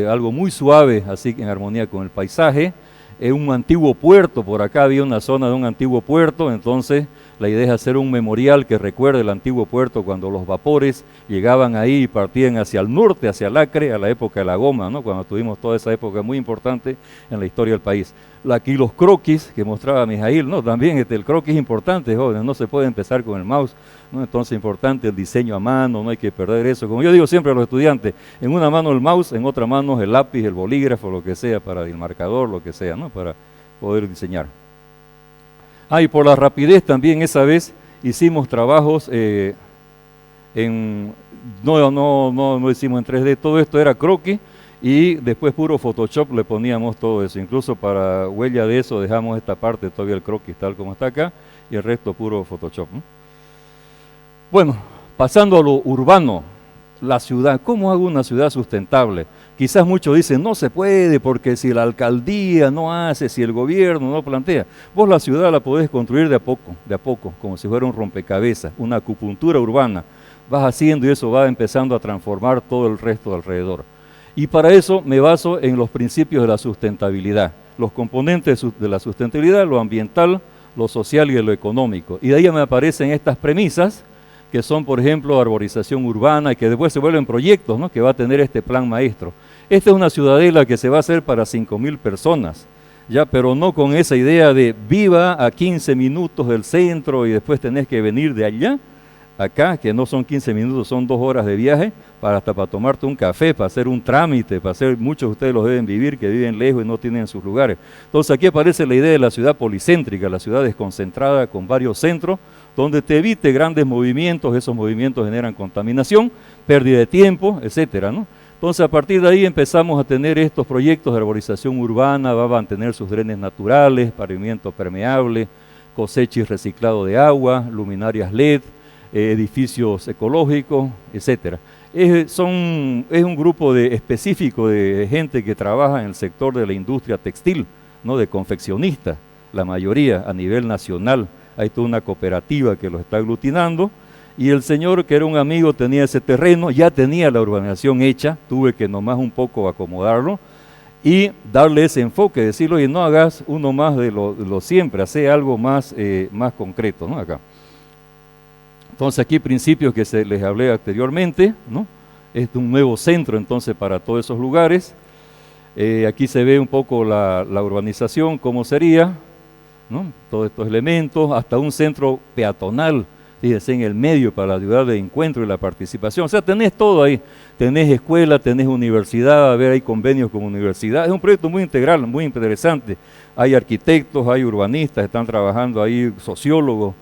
algo muy suave, así en armonía con el paisaje. Un antiguo puerto, por acá había una zona de un antiguo puerto, entonces la idea es hacer un memorial que recuerde el antiguo puerto cuando los vapores llegaban ahí y partían hacia el norte, hacia el Acre, a la época de la goma, ¿no? Cuando tuvimos toda esa época muy importante en la historia del país. Aquí los croquis que mostraba Mijail, ¿no? También el croquis es importante, jóvenes, no se puede empezar con el mouse, ¿no? Entonces importante el diseño a mano, no hay que perder eso. Como yo digo siempre a los estudiantes, en una mano el mouse, en otra mano el lápiz, el bolígrafo, lo que sea, para el marcador, lo que sea, ¿no? Para poder diseñar. Y por la rapidez también esa vez hicimos trabajos no hicimos en 3D, todo esto era croquis y después puro Photoshop le poníamos todo eso, incluso para huella de eso dejamos esta parte todavía el croquis tal como está acá y el resto puro Photoshop, ¿no? Bueno, pasando a lo urbano, la ciudad, ¿cómo hago una ciudad sustentable? Quizás muchos dicen, no se puede porque si la alcaldía no hace, si el gobierno no plantea. Vos la ciudad la podés construir de a poco, como si fuera un rompecabezas, una acupuntura urbana. Vas haciendo y eso va empezando a transformar todo el resto alrededor. Y para eso me baso en los principios de la sustentabilidad, los componentes de la sustentabilidad, lo ambiental, lo social y lo económico. Y de ahí me aparecen estas premisas, que son, por ejemplo, arborización urbana, y que después se vuelven proyectos, ¿no? Que va a tener este plan maestro. Esta es una ciudadela que se va a hacer para 5.000 personas, ya, pero no con esa idea de viva a 15 minutos del centro y después tenés que venir de allá, acá, que no son 15 minutos, son 2 horas de viaje, hasta para tomarte un café, para hacer un trámite, para hacer, muchos de ustedes los deben vivir, que viven lejos y no tienen sus lugares. Entonces aquí aparece la idea de la ciudad policéntrica, la ciudad desconcentrada con varios centros, donde te evite grandes movimientos, esos movimientos generan contaminación, pérdida de tiempo, etcétera, ¿no? Entonces, a partir de ahí empezamos a tener estos proyectos de arborización urbana, va a mantener sus drenes naturales, pavimento permeable, cosecha y reciclado de agua, luminarias LED, edificios ecológicos, etcétera. Es un grupo específico de gente que trabaja en el sector de la industria textil, ¿no? De confeccionistas, la mayoría a nivel nacional. Hay toda una cooperativa que los está aglutinando, y el señor, que era un amigo, tenía ese terreno, ya tenía la urbanización hecha, tuve que nomás un poco acomodarlo y darle ese enfoque, decirle, oye, no hagas uno más de lo siempre, hace algo más concreto, ¿no? Acá. Entonces aquí principios que les hablé anteriormente, ¿no? Es un nuevo centro entonces para todos esos lugares. Aquí se ve un poco la urbanización, cómo sería, ¿no? Todos estos elementos, hasta un centro peatonal, fíjense, en el medio para ayudar de encuentro y la participación. O sea, tenés todo ahí, tenés escuela, tenés universidad, a ver, hay convenios con universidad. Es un proyecto muy integral, muy interesante. Hay arquitectos, hay urbanistas, están trabajando ahí sociólogos,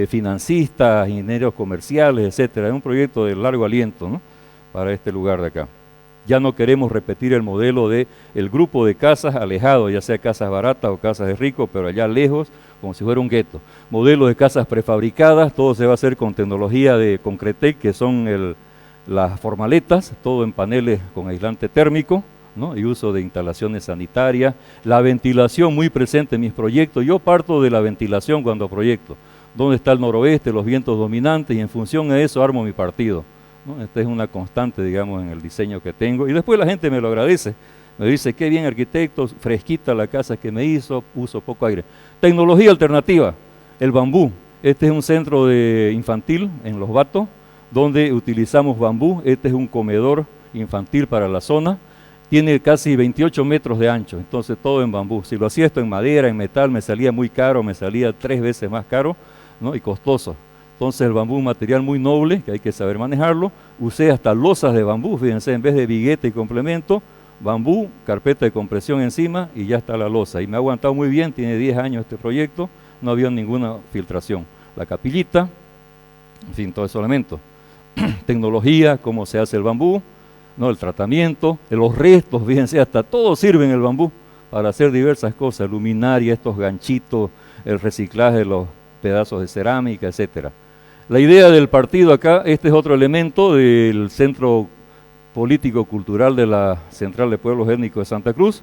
financistas, ingenieros comerciales, etcétera. Es un proyecto de largo aliento, ¿no? Para este lugar de acá. Ya no queremos repetir el modelo de el grupo de casas alejados, ya sea casas baratas o casas de ricos, pero allá lejos, como si fuera un gueto. Modelo de casas prefabricadas, todo se va a hacer con tecnología de Concretec, que son las formaletas, todo en paneles con aislante térmico, ¿no? Y uso de instalaciones sanitarias. La ventilación muy presente en mis proyectos. Yo parto de la ventilación cuando proyecto. ¿Dónde está el noroeste, los vientos dominantes? Y en función de eso armo mi partido, ¿no? Esta es una constante, digamos, en el diseño que tengo. Y después la gente me lo agradece. Me dice, qué bien arquitecto, fresquita la casa que me hizo, uso poco aire. Tecnología alternativa, el bambú. Este es un centro infantil en Los Batos, donde utilizamos bambú. Este es un comedor infantil para la zona. Tiene casi 28 metros de ancho, entonces todo en bambú. Si lo hacía esto en madera, en metal, me salía muy caro, me salía 3 veces más caro, ¿no? Y costoso. Entonces el bambú es un material muy noble, que hay que saber manejarlo. Usé hasta losas de bambú, fíjense, en vez de viguete y complemento, bambú, carpeta de compresión encima y ya está la losa. Y me ha aguantado muy bien, tiene 10 años este proyecto, no había ninguna filtración. La capillita, en fin, todos esos elementos. Tecnología, cómo se hace el bambú, ¿no? El tratamiento, los restos, fíjense, hasta todo sirve en el bambú para hacer diversas cosas, luminaria, estos ganchitos, el reciclaje de los pedazos de cerámica, etcétera. La idea del partido acá, este es otro elemento del Centro Político-Cultural de la Central de Pueblos Étnicos de Santa Cruz,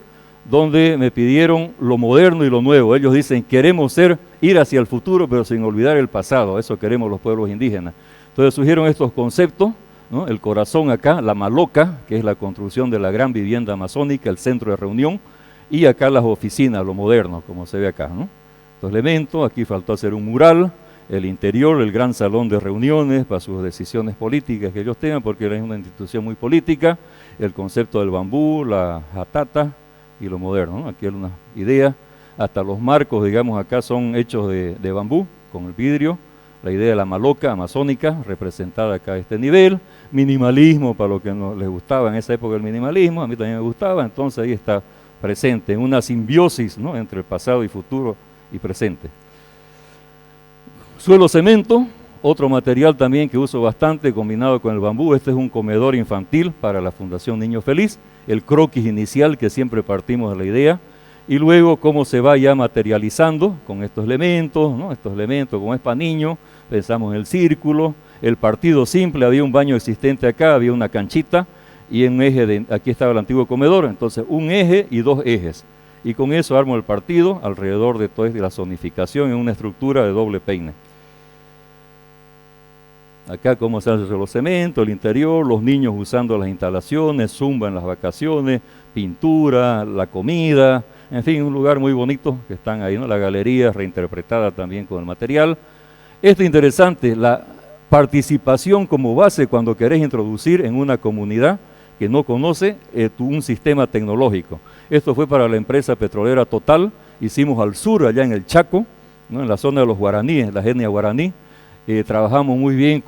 donde me pidieron lo moderno y lo nuevo. Ellos dicen, queremos ir hacia el futuro, pero sin olvidar el pasado. Eso queremos los pueblos indígenas. Entonces surgieron estos conceptos, ¿no? El corazón acá, la maloca, que es la construcción de la gran vivienda amazónica, el centro de reunión, y acá las oficinas, lo moderno, como se ve acá, ¿no? Estos elementos, aquí faltó hacer un mural, el interior, el gran salón de reuniones para sus decisiones políticas que ellos tengan, porque es una institución muy política, el concepto del bambú, la jatata y lo moderno, ¿no? Aquí hay una idea, hasta los marcos, digamos, acá son hechos de bambú, con el vidrio, la idea de la maloca amazónica, representada acá a este nivel, minimalismo, para lo que no les gustaba en esa época el minimalismo, a mí también me gustaba, entonces ahí está presente, en una simbiosis, ¿no? Entre el pasado y futuro y presente. Suelo cemento, otro material también que uso bastante combinado con el bambú. Este es un comedor infantil para la Fundación Niño Feliz, el croquis inicial que siempre partimos de la idea, y luego cómo se va ya materializando con estos elementos, ¿no? Estos elementos, como es para niños, pensamos en el círculo, el partido simple, había un baño existente acá, había una canchita, y en un eje, aquí estaba el antiguo comedor, entonces un eje y 2 ejes. Y con eso armo el partido alrededor de toda la zonificación en una estructura de doble peine. Acá cómo se hace los cementos, el interior, los niños usando las instalaciones, zumba en las vacaciones, pintura, la comida, en fin, un lugar muy bonito que están ahí, ¿no? La galería reinterpretada también con el material. Esto es interesante, la participación como base cuando querés introducir en una comunidad que no conoce un sistema tecnológico. Esto fue para la empresa petrolera Total, hicimos al sur, allá en el Chaco, ¿no? En la zona de los guaraníes, la etnia guaraní, trabajamos muy bien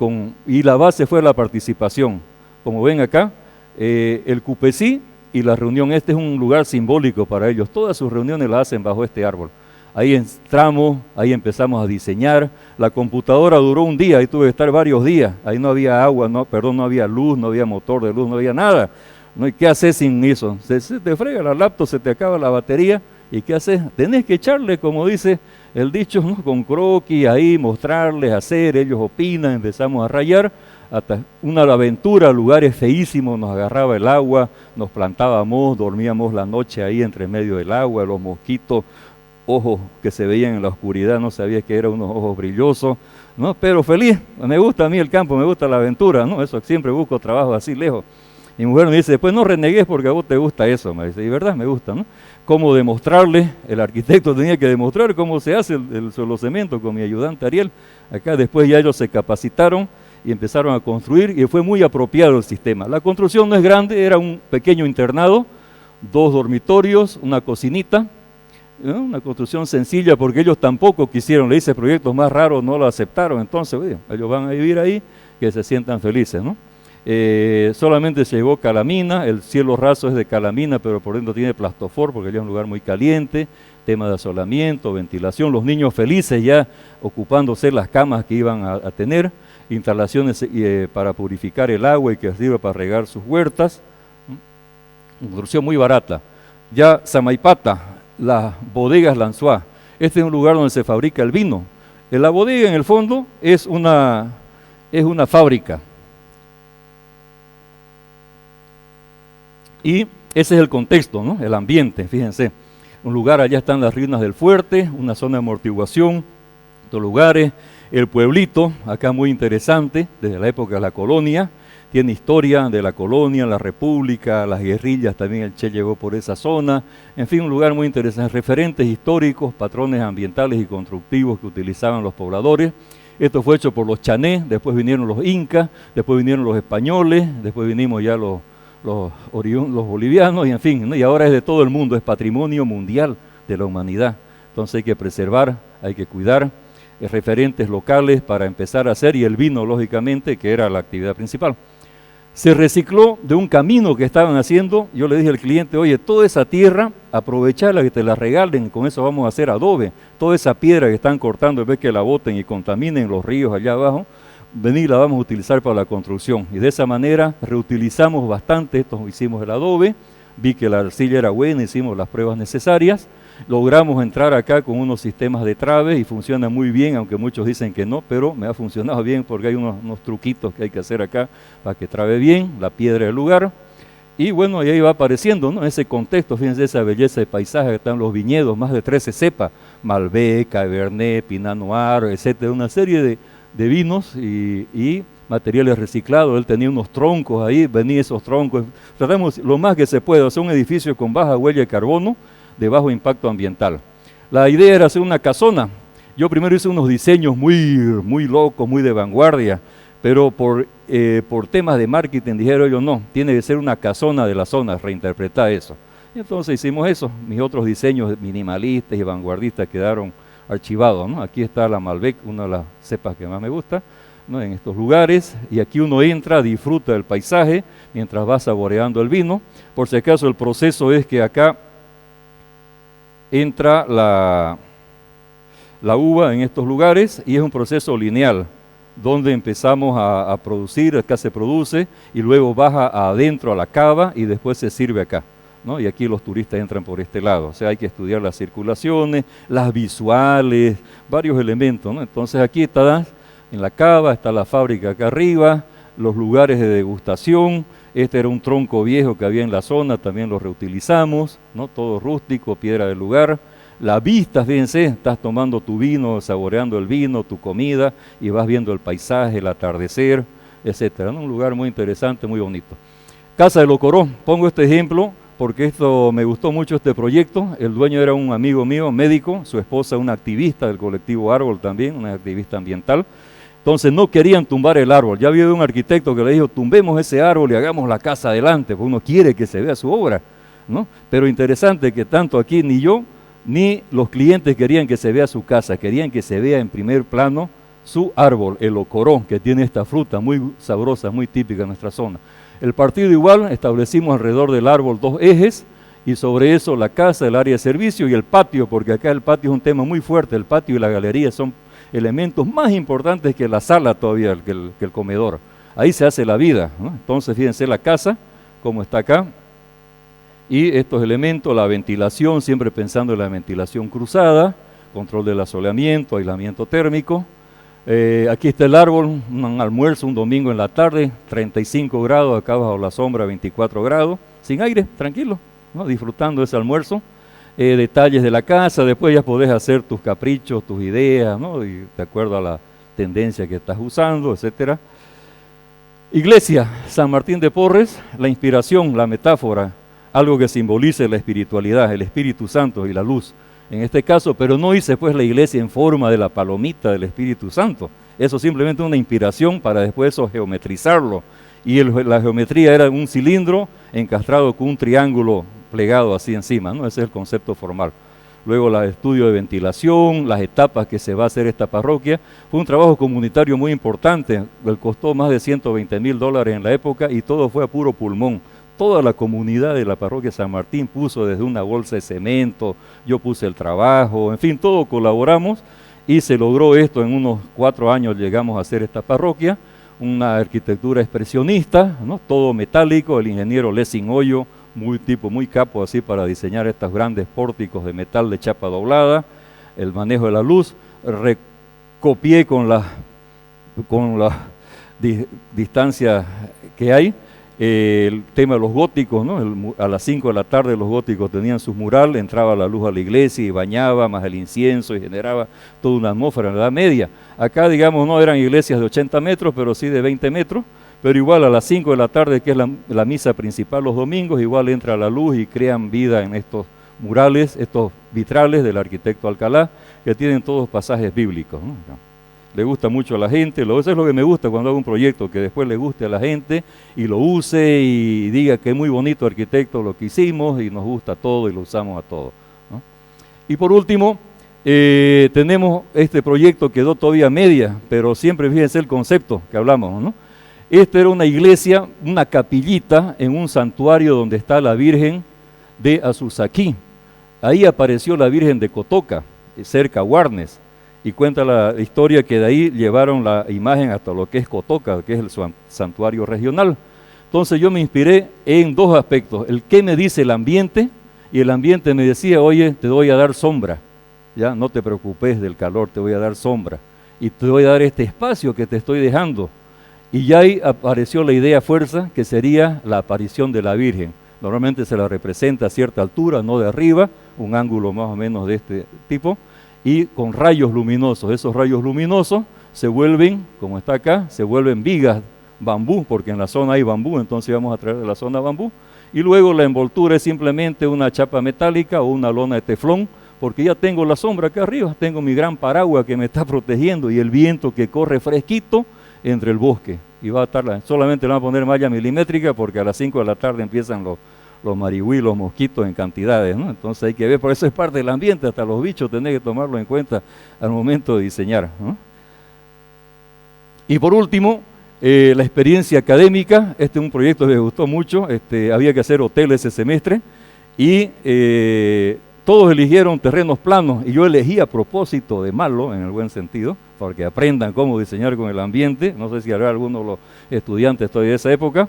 y la base fue la participación. Como ven acá, el Cupesí y la reunión, este es un lugar simbólico para ellos, todas sus reuniones las hacen bajo este árbol. Ahí entramos, ahí empezamos a diseñar, la computadora duró un día, ahí tuve que estar varios días, ahí no había agua, no había luz, no había motor de luz, no había nada. ¿no? ¿Y qué haces sin eso? Se te frega la laptop, se te acaba la batería, ¿y qué haces? Tenés que echarle, como dice el dicho, ¿no? Con croquis ahí, mostrarles, hacer, ellos opinan, empezamos a rayar, hasta una aventura, lugares feísimos, nos agarraba el agua, nos plantábamos, dormíamos la noche ahí entre medio del agua, los mosquitos, ojos que se veían en la oscuridad, no sabía que eran unos ojos brillosos, ¿no? Pero feliz, me gusta a mí el campo, me gusta la aventura, ¿no? Eso siempre busco trabajo así lejos. Mi mujer me dice, después no renegues porque a vos te gusta eso, me dice, y verdad, me gusta, ¿no? Cómo demostrarle, el arquitecto tenía que demostrar cómo se hace el suelo cemento con mi ayudante Ariel. Acá después ya ellos se capacitaron y empezaron a construir y fue muy apropiado el sistema. La construcción no es grande, era un pequeño internado, 2 dormitorios, una cocinita, ¿no? Una construcción sencilla porque ellos tampoco quisieron, le hice proyectos más raros, no lo aceptaron, entonces oye, ellos van a vivir ahí, que se sientan felices, ¿no? Solamente se llevó calamina, el cielo raso es de calamina, pero por dentro tiene plastofor porque ya es un lugar muy caliente, tema de asolamiento, ventilación, los niños felices ya ocupándose las camas que iban a tener, instalaciones para purificar el agua y que sirva para regar sus huertas, construcción muy barata. Ya Samaipata, las bodegas Lanzuá, este es un lugar donde se fabrica el vino. La bodega en el fondo es una fábrica. Y ese es el contexto, ¿no? El ambiente, fíjense. Un lugar, allá están las ruinas del fuerte, una zona de amortiguación, otros lugares, el pueblito, acá muy interesante, desde la época de la colonia, tiene historia de la colonia, la república, las guerrillas, también el Che llegó por esa zona, en fin, un lugar muy interesante, referentes históricos, patrones ambientales y constructivos que utilizaban los pobladores. Esto fue hecho por los chanés, después vinieron los incas, después vinieron los españoles, después vinimos ya los bolivianos, y en fin, ¿no? Y ahora es de todo el mundo, es patrimonio mundial de la humanidad. Entonces hay que preservar, hay que cuidar referentes locales para empezar a hacer, y el vino, lógicamente, que era la actividad principal. Se recicló de un camino que estaban haciendo. Yo le dije al cliente, oye, toda esa tierra, aprovecharla, que te la regalen, con eso vamos a hacer adobe. Toda esa piedra que están cortando, en vez que la boten y contaminen los ríos allá abajo, vení, la vamos a utilizar para la construcción. Y de esa manera reutilizamos bastante, esto hicimos el adobe, vi que la arcilla era buena, hicimos las pruebas necesarias, logramos entrar acá con unos sistemas de traves y funciona muy bien, aunque muchos dicen que no, pero me ha funcionado bien porque hay unos truquitos que hay que hacer acá para que trabe bien la piedra del lugar. Y bueno, y ahí va apareciendo, ¿no? Ese contexto, fíjense esa belleza de paisaje, que están los viñedos, más de 13 cepas, Malbec, Cabernet, Pinot Noir, etcétera, una serie de vinos y materiales reciclados. Él tenía unos troncos ahí, venía esos troncos, tratamos lo más que se puede, hacer un edificio con baja huella de carbono, de bajo impacto ambiental. La idea era hacer una casona. Yo primero hice unos diseños muy locos, muy de vanguardia, pero por temas de marketing dijeron ellos, no, tiene que ser una casona de la zona, reinterpretar eso. Y entonces hicimos eso. Mis otros diseños minimalistas y vanguardistas quedaron archivados, ¿no? Aquí está la Malbec, una de las cepas que más me gusta, ¿no? En estos lugares, y aquí uno entra, disfruta del paisaje mientras va saboreando el vino. Por si acaso el proceso es que acá entra la uva en estos lugares y es un proceso lineal, donde empezamos a producir, acá se produce y luego baja adentro a la cava y después se sirve acá, ¿no? Y aquí los turistas entran por este lado, o sea, hay que estudiar las circulaciones, las visuales, varios elementos, ¿no? Entonces aquí está en la cava, está la fábrica acá arriba, los lugares de degustación. Este era un tronco viejo que había en la zona, también lo reutilizamos, ¿no? Todo rústico, piedra del lugar. La vista, fíjense, estás tomando tu vino, saboreando el vino, tu comida, y vas viendo el paisaje, el atardecer, etcétera, ¿no? Un lugar muy interesante, muy bonito. Casa de Locoró, pongo este ejemplo porque esto me gustó mucho este proyecto. El dueño era un amigo mío, médico, su esposa una activista del colectivo Árbol también, una activista ambiental. Entonces no querían tumbar el árbol. Ya había un arquitecto que le dijo, tumbemos ese árbol y hagamos la casa adelante, porque uno quiere que se vea su obra, ¿no? Pero interesante que tanto aquí ni yo, ni los clientes querían que se vea su casa, querían que se vea en primer plano su árbol, el locoró, que tiene esta fruta muy sabrosa, muy típica de nuestra zona. El partido igual, establecimos alrededor del árbol 2 ejes, y sobre eso la casa, el área de servicio y el patio, porque acá el patio es un tema muy fuerte, el patio y la galería son elementos más importantes que la sala todavía, que el comedor. Ahí se hace la vida, ¿no? Entonces fíjense la casa como está acá. Y estos elementos, la ventilación, siempre pensando en la ventilación cruzada, control del asoleamiento, aislamiento térmico. Aquí está el árbol, un almuerzo un domingo en la tarde, 35 grados, acá bajo la sombra 24 grados, sin aire, tranquilo, ¿no? Disfrutando ese almuerzo. Detalles de la casa, después ya podés hacer tus caprichos, tus ideas, ¿no? Y de acuerdo a la tendencia que estás usando, etcétera. Iglesia, San Martín de Porres, la inspiración, la metáfora, algo que simbolice la espiritualidad, el Espíritu Santo y la luz. En este caso, pero no hice pues la iglesia en forma de la palomita del Espíritu Santo. Eso simplemente una inspiración para después eso geometrizarlo. Y la geometría era un cilindro encastrado con un triángulo plegado así encima, ¿no? Ese es el concepto formal. Luego el estudio de ventilación, las etapas que se va a hacer esta parroquia. Fue un trabajo comunitario muy importante, costó más de $120,000 en la época y todo fue a puro pulmón. Toda la comunidad de la parroquia San Martín puso desde una bolsa de cemento, yo puse el trabajo, en fin, todos colaboramos y se logró esto. En unos 4 años llegamos a hacer esta parroquia, una arquitectura expresionista, ¿no? Todo metálico, el ingeniero Lessing Hoyo, muy capo así para diseñar estos grandes pórticos de metal de chapa doblada, el manejo de la luz, recopié con la distancia que hay, el tema de los góticos, ¿no? A las 5 de la tarde los góticos tenían sus murales, entraba la luz a la iglesia y bañaba, más el incienso y generaba toda una atmósfera en la Edad Media. Acá, digamos, no eran iglesias de 80 metros, pero sí de 20 metros, pero igual a las 5 de la tarde, que es la misa principal los domingos, igual entra la luz y crean vida en estos murales, estos vitrales del arquitecto Alcalá, que tienen todos pasajes bíblicos, ¿no? Le gusta mucho a la gente, eso es lo que me gusta cuando hago un proyecto, que después le guste a la gente y lo use y diga que es muy bonito arquitecto lo que hicimos y nos gusta todo y lo usamos a todo, ¿no? Y por último, tenemos este proyecto, quedó todavía media, pero siempre fíjense el concepto que hablamos, ¿no? Esta era una iglesia, una capillita en un santuario donde está la Virgen de Azusaquí. Ahí apareció la Virgen de Cotoca, cerca a Guarnes. Y cuenta la historia que de ahí llevaron la imagen hasta lo que es Cotoca, que es el santuario regional. Entonces yo me inspiré en 2 aspectos, el que me dice el ambiente, y el ambiente me decía, oye, te voy a dar sombra, ya no te preocupes del calor, te voy a dar sombra, y te voy a dar este espacio que te estoy dejando. Y ya ahí apareció la idea fuerza, que sería la aparición de la Virgen. Normalmente se la representa a cierta altura, no de arriba, un ángulo más o menos de este tipo, y con rayos luminosos. Esos rayos luminosos se vuelven, como está acá, se vuelven vigas, bambú, porque en la zona hay bambú, entonces vamos a traer de la zona bambú, y luego la envoltura es simplemente una chapa metálica o una lona de teflón, porque ya tengo la sombra acá arriba, tengo mi gran paraguas que me está protegiendo y el viento que corre fresquito entre el bosque, y va a estar, solamente le van a poner malla milimétrica porque a las 5 de la tarde empiezan los marihuí, los mosquitos en cantidades, ¿no? Entonces hay que ver, por eso es parte del ambiente, hasta los bichos tenés que tomarlo en cuenta al momento de diseñar, ¿no? Y por último, la experiencia académica. Este es un proyecto que me gustó mucho, había que hacer hotel ese semestre y todos eligieron terrenos planos y yo elegí a propósito de malo, en el buen sentido, porque aprendan cómo diseñar con el ambiente. No sé si habrá alguno de los estudiantes todavía de esa época.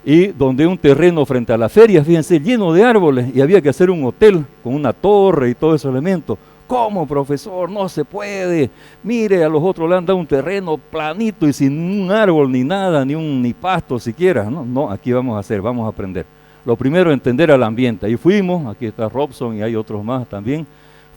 Y donde un terreno frente a la feria, fíjense, lleno de árboles, y había que hacer un hotel con una torre y todos esos elementos. ¿Cómo, profesor? No se puede. Mire, a los otros le han dado un terreno planito y sin un árbol ni nada, ni pasto siquiera. No, aquí vamos a hacer, vamos a aprender. Lo primero, entender al ambiente. Ahí fuimos, aquí está Robson y hay otros más también.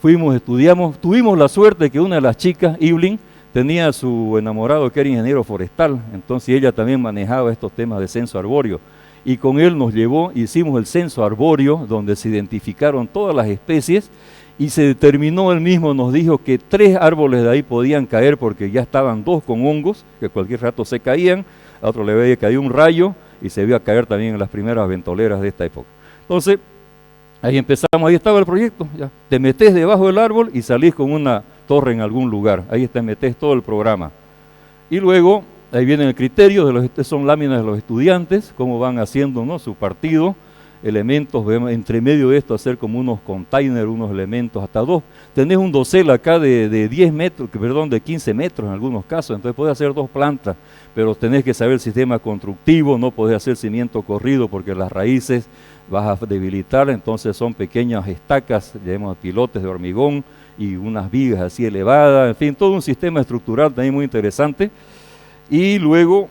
Fuimos, estudiamos, tuvimos la suerte que una de las chicas, Evelyn, tenía a su enamorado que era ingeniero forestal, entonces ella también manejaba estos temas de censo arbóreo, y con él nos llevó, hicimos el censo arbóreo, donde se identificaron todas las especies, y se determinó, él mismo nos dijo que 3 árboles de ahí podían caer, porque ya estaban 2 con hongos, que cualquier rato se caían, a otro le había caído un rayo, y se vio caer también en las primeras ventoleras de esta época. Entonces, ahí empezamos, ahí estaba el proyecto, ya. Te metés debajo del árbol y salís con una torre en algún lugar, ahí te metés todo el programa. Y luego, ahí viene el criterio, son láminas de los estudiantes, cómo van haciendo, ¿no?, su partido, elementos, entre medio de esto hacer como unos containers, unos elementos, hasta dos. Tenés un dosel acá de 10 metros, perdón, de 15 metros en algunos casos, entonces podés hacer dos plantas, pero tenés que saber el sistema constructivo, no podés hacer cimiento corrido porque las raíces vas a debilitar, entonces son pequeñas estacas, llamamos pilotes de hormigón y unas vigas así elevadas, en fin, todo un sistema estructural también muy interesante. Y luego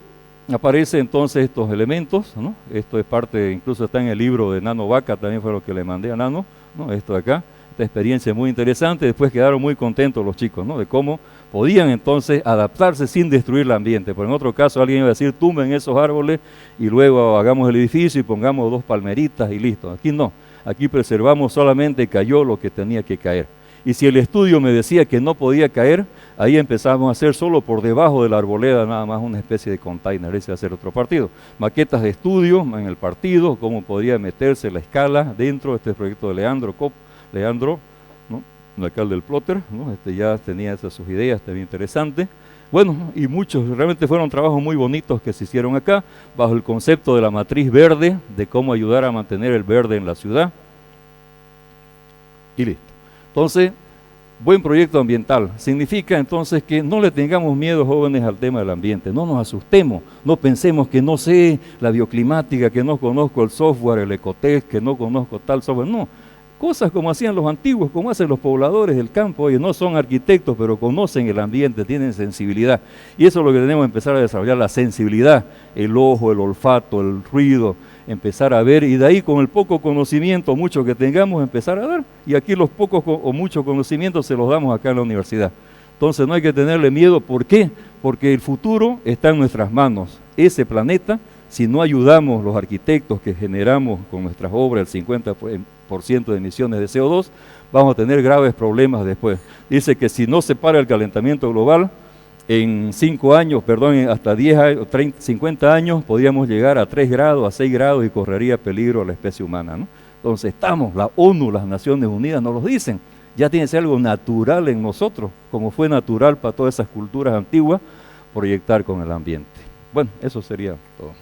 aparecen entonces estos elementos, ¿no? Esto es parte, incluso está en el libro de Nano Vaca, también fue lo que le mandé a Nano, ¿no? Esto de acá, esta experiencia muy interesante, después quedaron muy contentos los chicos, ¿no? De cómo podían entonces adaptarse sin destruir el ambiente, pero en otro caso alguien iba a decir, tumben esos árboles y luego hagamos el edificio y pongamos dos palmeritas y listo. Aquí no, aquí preservamos solamente cayó lo que tenía que caer. Y si el estudio me decía que no podía caer, ahí empezamos a hacer solo por debajo de la arboleda, nada más una especie de container, ese va a ser otro partido. Maquetas de estudio en el partido, cómo podría meterse la escala dentro de este proyecto de Leandro, ¿no? El alcalde del Plotter, ¿no? Ya tenía esas sus ideas, también interesante. Bueno, y muchos, realmente fueron trabajos muy bonitos que se hicieron acá, bajo el concepto de la matriz verde, de cómo ayudar a mantener el verde en la ciudad. Y listo. Entonces, buen proyecto ambiental. Significa entonces que no le tengamos miedo, jóvenes, al tema del ambiente. No nos asustemos, no pensemos que no sé la bioclimática, que no conozco el software, el Ecotec, que no conozco tal software. No, cosas como hacían los antiguos, como hacen los pobladores del campo. Oye, no son arquitectos, pero conocen el ambiente, tienen sensibilidad. Y eso es lo que tenemos que empezar a desarrollar, la sensibilidad, el ojo, el olfato, el ruido, empezar a ver, y de ahí con el poco conocimiento, mucho que tengamos, empezar a dar. Y aquí los pocos o muchos conocimientos se los damos acá en la universidad. Entonces no hay que tenerle miedo. ¿Por qué? Porque el futuro está en nuestras manos. Ese planeta, si no ayudamos los arquitectos que generamos con nuestras obras el 50% de emisiones de CO2, vamos a tener graves problemas después. Dice que si no se para el calentamiento global, en 5 años, perdón, hasta 10 años, 30, 50 años, podríamos llegar a 3 grados, a 6 grados y correría peligro a la especie humana, ¿no? Entonces la ONU, las Naciones Unidas nos lo dicen, ya tiene que ser algo natural en nosotros, como fue natural para todas esas culturas antiguas, proyectar con el ambiente. Bueno, eso sería todo.